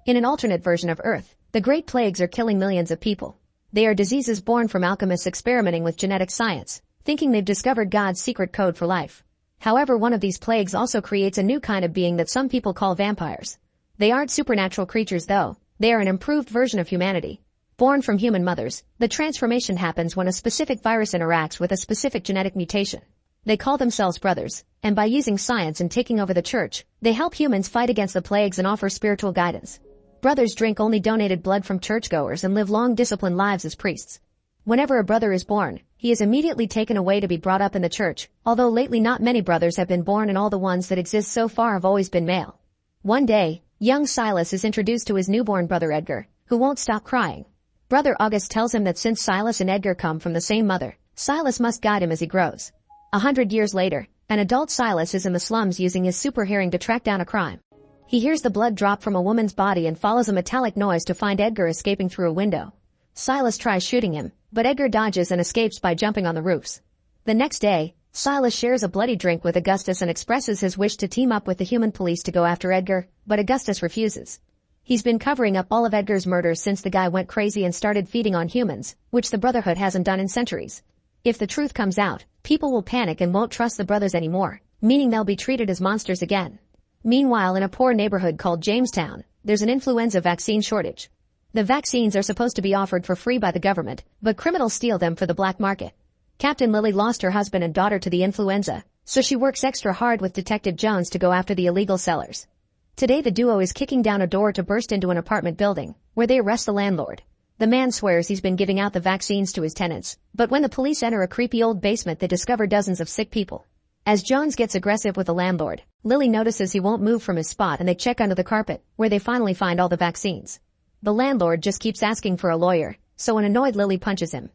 In an alternate version of Earth, the Great Plagues are killing millions of people. They are diseases born from alchemists experimenting with genetic science, thinking they've discovered God's secret code for life. However, one of these plagues also creates a new kind of being that some people call vampires. They aren't supernatural creatures though, they are an improved version of humanity. Born from human mothers, the transformation happens when a specific virus interacts with a specific genetic mutation. They call themselves brothers, and by using science and taking over the church, they help humans fight against the plagues and offer spiritual guidance. Brothers drink only donated blood from churchgoers and live long disciplined lives as priests. Whenever a brother is born, he is immediately taken away to be brought up in the church, although lately not many brothers have been born and all the ones that exist so far have always been male. One day, young Silas is introduced to his newborn brother Edgar, who won't stop crying. Brother August tells him that since Silas and Edgar come from the same mother, Silas must guide him as he grows. 100 years later, an adult Silas is in the slums using his super hearing to track down a crime. He hears the blood drop from a woman's body and follows a metallic noise to find Edgar escaping through a window. Silas tries shooting him, but Edgar dodges and escapes by jumping on the roofs. The next day, Silas shares a bloody drink with Augustus and expresses his wish to team up with the human police to go after Edgar, but Augustus refuses. He's been covering up all of Edgar's murders since the guy went crazy and started feeding on humans, which the Brotherhood hasn't done in centuries. If the truth comes out, people will panic and won't trust the brothers anymore, meaning they'll be treated as monsters again. Meanwhile, in a poor neighborhood called Jamestown, there's an influenza vaccine shortage. The vaccines are supposed to be offered for free by the government, but criminals steal them for the black market. Captain Lily lost her husband and daughter to the influenza, so she works extra hard with Detective Jones to go after the illegal sellers. Today the duo is kicking down a door to burst into an apartment building, where they arrest the landlord. The man swears he's been giving out the vaccines to his tenants, but when the police enter a creepy old basement they discover dozens of sick people. As Jones gets aggressive with the landlord, Lily notices he won't move from his spot and they check under the carpet, where they finally find all the vaccines. The landlord just keeps asking for a lawyer, so an annoyed Lily punches him.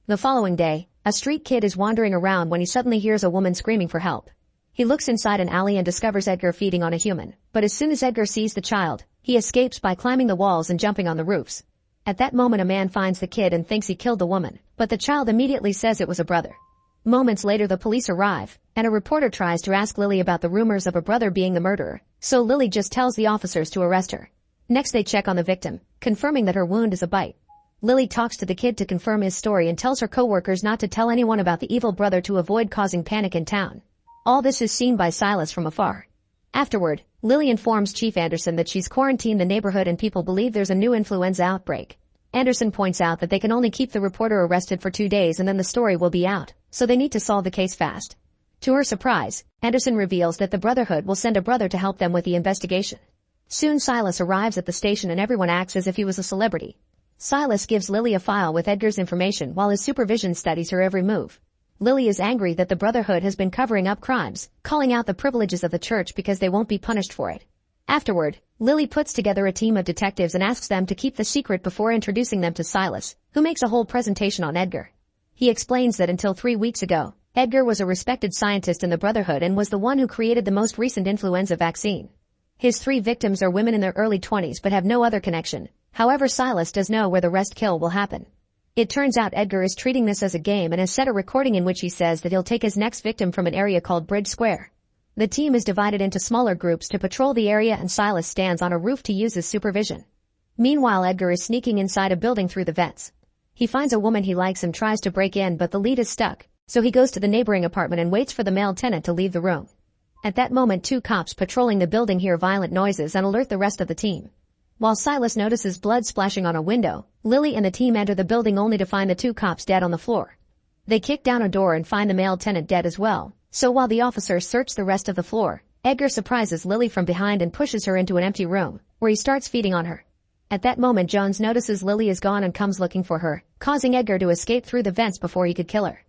The following day, a street kid is wandering around when he suddenly hears a woman screaming for help. He looks inside an alley and discovers Edgar feeding on a human, but as soon as Edgar sees the child, he escapes by climbing the walls and jumping on the roofs. At that moment a man finds the kid and thinks he killed the woman, but the child immediately says it was a brother. Moments later the police arrive, and a reporter tries to ask Lily about the rumors of a brother being the murderer, so Lily just tells the officers to arrest her. Next they check on the victim, confirming that her wound is a bite. Lily talks to the kid to confirm his story and tells her coworkers not to tell anyone about the evil brother to avoid causing panic in town. All this is seen by Silas from afar. Afterward, Lily informs Chief Anderson that she's quarantined the neighborhood and people believe there's a new influenza outbreak. Anderson points out that they can only keep the reporter arrested for 2 days and then the story will be out, so they need to solve the case fast. To her surprise, Anderson reveals that the Brotherhood will send a brother to help them with the investigation. Soon Silas arrives at the station and everyone acts as if he was a celebrity. Silas gives Lily a file with Edgar's information while his supervision studies her every move. Lily is angry that the Brotherhood has been covering up crimes, calling out the privileges of the church because they won't be punished for it. Afterward, Lily puts together a team of detectives and asks them to keep the secret before introducing them to Silas, who makes a whole presentation on Edgar. He explains that until 3 weeks ago, Edgar was a respected scientist in the Brotherhood and was the one who created the most recent influenza vaccine. His 3 victims are women in their early 20s but have no other connection. However, Silas does know where the rest kill will happen. It turns out Edgar is treating this as a game and has set a recording in which he says that he'll take his next victim from an area called Bridge Square. The team is divided into smaller groups to patrol the area and Silas stands on a roof to use his supervision. Meanwhile, Edgar is sneaking inside a building through the vents. He finds a woman he likes and tries to break in, but the lead is stuck, so he goes to the neighboring apartment and waits for the male tenant to leave the room. At that moment 2 cops patrolling the building hear violent noises and alert the rest of the team. While Silas notices blood splashing on a window, Lily and the team enter the building only to find the 2 cops dead on the floor. They kick down a door and find the male tenant dead as well, so while the officers search the rest of the floor, Edgar surprises Lily from behind and pushes her into an empty room, where he starts feeding on her. At that moment Jones notices Lily is gone and comes looking for her, causing Edgar to escape through the vents before he could kill her.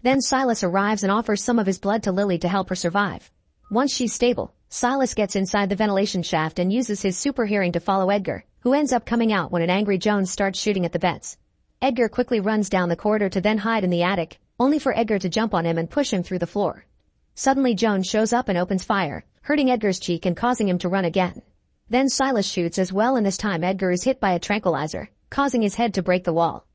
Then Silas arrives and offers some of his blood to Lily to help her survive. Once she's stable, Silas gets inside the ventilation shaft and uses his super hearing to follow Edgar, who ends up coming out when an angry Jones starts shooting at the vents. Edgar quickly runs down the corridor to then hide in the attic, only for Edgar to jump on him and push him through the floor. Suddenly Jones shows up and opens fire, hurting Edgar's cheek and causing him to run again. Then Silas shoots as well and this time Edgar is hit by a tranquilizer, causing his head to break the wall.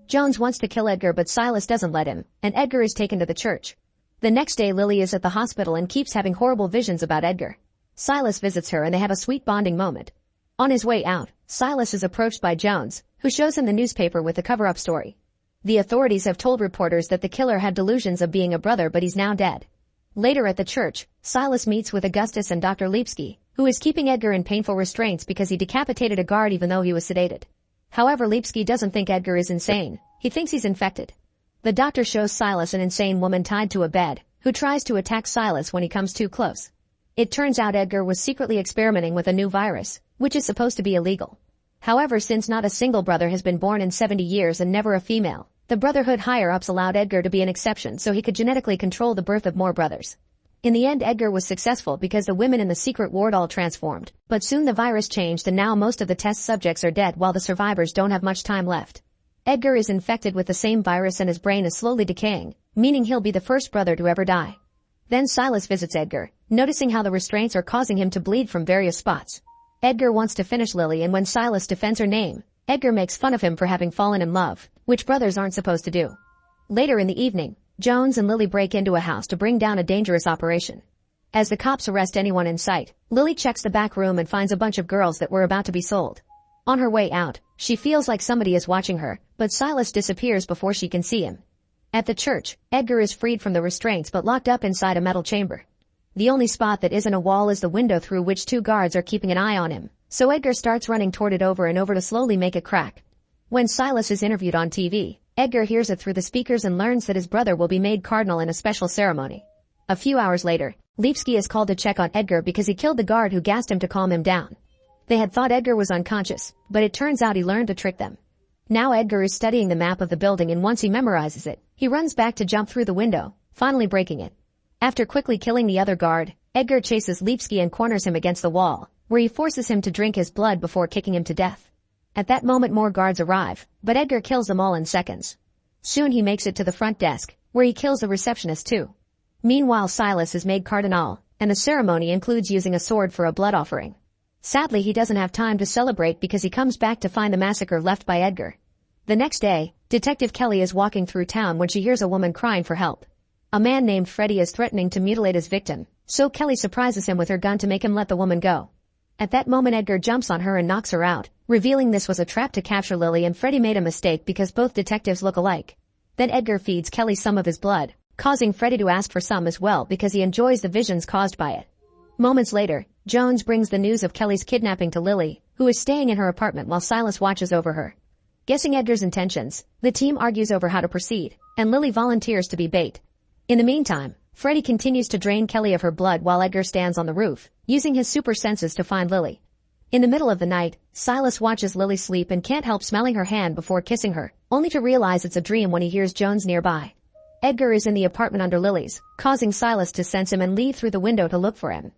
Jones wants to kill Edgar but Silas doesn't let him, and Edgar is taken to the church. The next day Lily is at the hospital and keeps having horrible visions about Edgar. Silas visits her and they have a sweet bonding moment. On his way out, Silas is approached by Jones, who shows him the newspaper with the cover-up story. The authorities have told reporters that the killer had delusions of being a brother, but he's now dead. Later at the church, Silas meets with Augustus and Dr. Lipsky, who is keeping Edgar in painful restraints because he decapitated a guard even though he was sedated. However, Lipsky doesn't think Edgar is insane. He thinks he's infected. The doctor shows Silas an insane woman tied to a bed, who tries to attack Silas when he comes too close. It turns out Edgar was secretly experimenting with a new virus, which is supposed to be illegal. However, since not a single brother has been born in 70 years and never a female, the Brotherhood higher-ups allowed Edgar to be an exception so he could genetically control the birth of more brothers. In the end, Edgar was successful because the women in the secret ward all transformed, but soon the virus changed and now most of the test subjects are dead while the survivors don't have much time left. Edgar is infected with the same virus and his brain is slowly decaying, meaning he'll be the first brother to ever die. Then Silas visits Edgar, noticing how the restraints are causing him to bleed from various spots. Edgar wants to finish Lily, and when Silas defends her name, Edgar makes fun of him for having fallen in love, which brothers aren't supposed to do. Later in the evening, Jones and Lily break into a house to bring down a dangerous operation. As the cops arrest anyone in sight, Lily checks the back room and finds a bunch of girls that were about to be sold. On her way out, she feels like somebody is watching her, but Silas disappears before she can see him. At the church, Edgar is freed from the restraints but locked up inside a metal chamber. The only spot that isn't a wall is the window through which two guards are keeping an eye on him, so Edgar starts running toward it over and over to slowly make it crack. When Silas is interviewed on TV, Edgar hears it through the speakers and learns that his brother will be made cardinal in a special ceremony. A few hours later, Lipsky is called to check on Edgar because he killed the guard who gassed him to calm him down. They had thought Edgar was unconscious, but it turns out he learned to trick them. Now Edgar is studying the map of the building, and once he memorizes it, he runs back to jump through the window, finally breaking it. After quickly killing the other guard, Edgar chases Lipsky and corners him against the wall, where he forces him to drink his blood before kicking him to death. At that moment more guards arrive, but Edgar kills them all in seconds. Soon he makes it to the front desk, where he kills the receptionist too. Meanwhile, Silas is made cardinal, and the ceremony includes using a sword for a blood offering. Sadly, he doesn't have time to celebrate because he comes back to find the massacre left by Edgar. The next day, Detective Kelly is walking through town when she hears a woman crying for help. A man named Freddy is threatening to mutilate his victim, so Kelly surprises him with her gun to make him let the woman go. At that moment, Edgar jumps on her and knocks her out, revealing this was a trap to capture Lily, and Freddy made a mistake because both detectives look alike. Then Edgar feeds Kelly some of his blood, causing Freddy to ask for some as well because he enjoys the visions caused by it. Moments later, Jones brings the news of Kelly's kidnapping to Lily, who is staying in her apartment while Silas watches over her. Guessing Edgar's intentions, the team argues over how to proceed, and Lily volunteers to be bait. In the meantime, Freddy continues to drain Kelly of her blood while Edgar stands on the roof, using his super senses to find Lily. In the middle of the night, Silas watches Lily sleep and can't help smelling her hand before kissing her, only to realize it's a dream when he hears Jones nearby. Edgar is in the apartment under Lily's, causing Silas to sense him and leave through the window to look for him.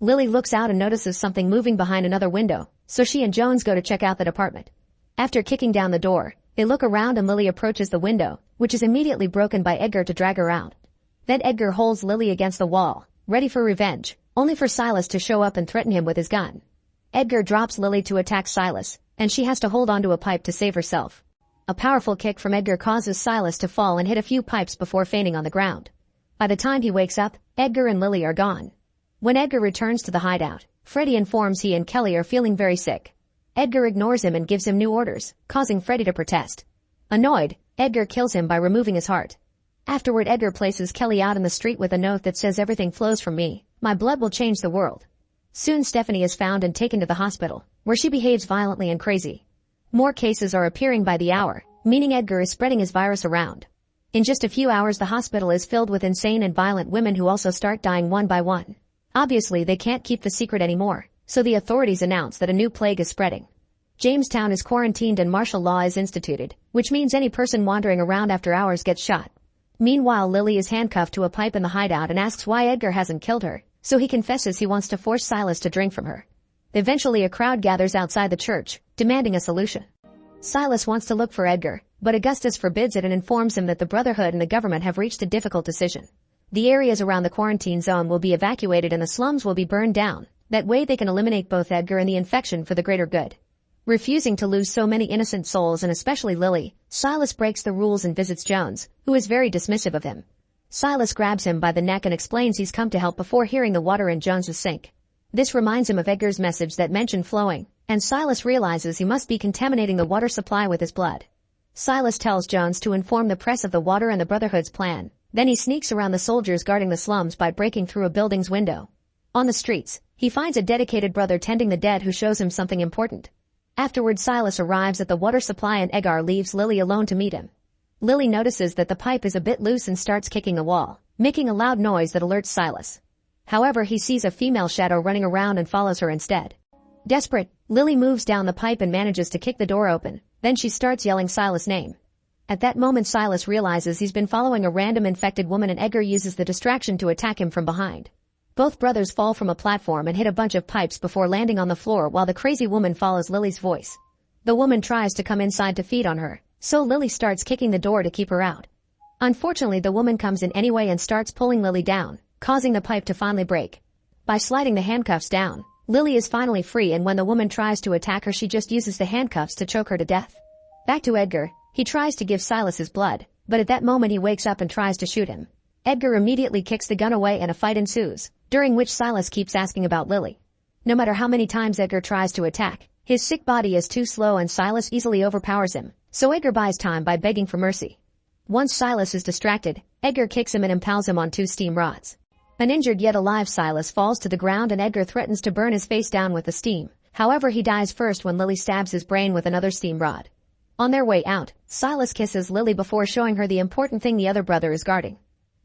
Lily looks out and notices something moving behind another window, so she and Jones go to check out that apartment. After kicking down the door, they look around and Lily approaches the window, which is immediately broken by Edgar to drag her out. Then Edgar holds Lily against the wall, ready for revenge, only for Silas to show up and threaten him with his gun. Edgar drops Lily to attack Silas, and she has to hold onto a pipe to save herself. A powerful kick from Edgar causes Silas to fall and hit a few pipes before fainting on the ground. By the time he wakes up, Edgar and Lily are gone. When Edgar returns to the hideout, Freddy informs he and Kelly are feeling very sick. Edgar ignores him and gives him new orders, causing Freddy to protest. Annoyed, Edgar kills him by removing his heart. Afterward, Edgar places Kelly out in the street with a note that says, "Everything flows from me. My blood will change the world." Soon Stephanie is found and taken to the hospital, where she behaves violently and crazy. More cases are appearing by the hour, meaning Edgar is spreading his virus around. In just a few hours, the hospital is filled with insane and violent women who also start dying one by one. Obviously, they can't keep the secret anymore, so the authorities announce that a new plague is spreading. Jamestown is quarantined and martial law is instituted, which means any person wandering around after hours gets shot. Meanwhile, Lily is handcuffed to a pipe in the hideout and asks why Edgar hasn't killed her, so he confesses he wants to force Silas to drink from her. Eventually, a crowd gathers outside the church, demanding a solution. Silas wants to look for Edgar, but Augustus forbids it and informs him that the Brotherhood and the government have reached a difficult decision. The areas around the quarantine zone will be evacuated and the slums will be burned down. That way they can eliminate both Edgar and the infection for the greater good. Refusing to lose so many innocent souls, and especially Lily, Silas breaks the rules and visits Jones, who is very dismissive of him. Silas grabs him by the neck and explains he's come to help before hearing the water in Jones's sink. This reminds him of Edgar's message that mentioned flowing, and Silas realizes he must be contaminating the water supply with his blood. Silas tells Jones to inform the press of the water and the Brotherhood's plan. Then he sneaks around the soldiers guarding the slums by breaking through a building's window. On the streets, he finds a dedicated brother tending the dead who shows him something important. Afterward, Silas arrives at the water supply and Edgar leaves Lily alone to meet him. Lily notices that the pipe is a bit loose and starts kicking the wall, making a loud noise that alerts Silas. However, he sees a female shadow running around and follows her instead. Desperate, Lily moves down the pipe and manages to kick the door open. Then she starts yelling Silas' name. At that moment, Silas realizes he's been following a random infected woman and Edgar uses the distraction to attack him from behind. Both brothers fall from a platform and hit a bunch of pipes before landing on the floor while the crazy woman follows Lily's voice. The woman tries to come inside to feed on her, so Lily starts kicking the door to keep her out. Unfortunately, the woman comes in anyway and starts pulling Lily down, causing the pipe to finally break. By sliding the handcuffs down, Lily is finally free, and when the woman tries to attack her, she just uses the handcuffs to choke her to death. Back to Edgar, he tries to give Silas his blood, but at that moment he wakes up and tries to shoot him. Edgar immediately kicks the gun away and a fight ensues, during which Silas keeps asking about Lily. No matter how many times Edgar tries to attack, his sick body is too slow and Silas easily overpowers him, so Edgar buys time by begging for mercy. Once Silas is distracted, Edgar kicks him and impales him on 2 steam rods. An injured yet alive Silas falls to the ground and Edgar threatens to burn his face down with the steam. However, he dies first when Lily stabs his brain with another steam rod. On their way out, Silas kisses Lily before showing her the important thing the other brother is guarding.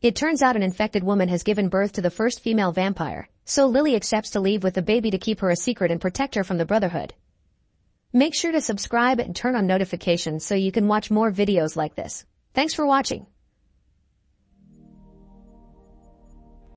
It turns out an infected woman has given birth to the first female vampire, so Lily accepts to leave with the baby to keep her a secret and protect her from the Brotherhood. Make sure to subscribe and turn on notifications so you can watch more videos like this. Thanks for watching.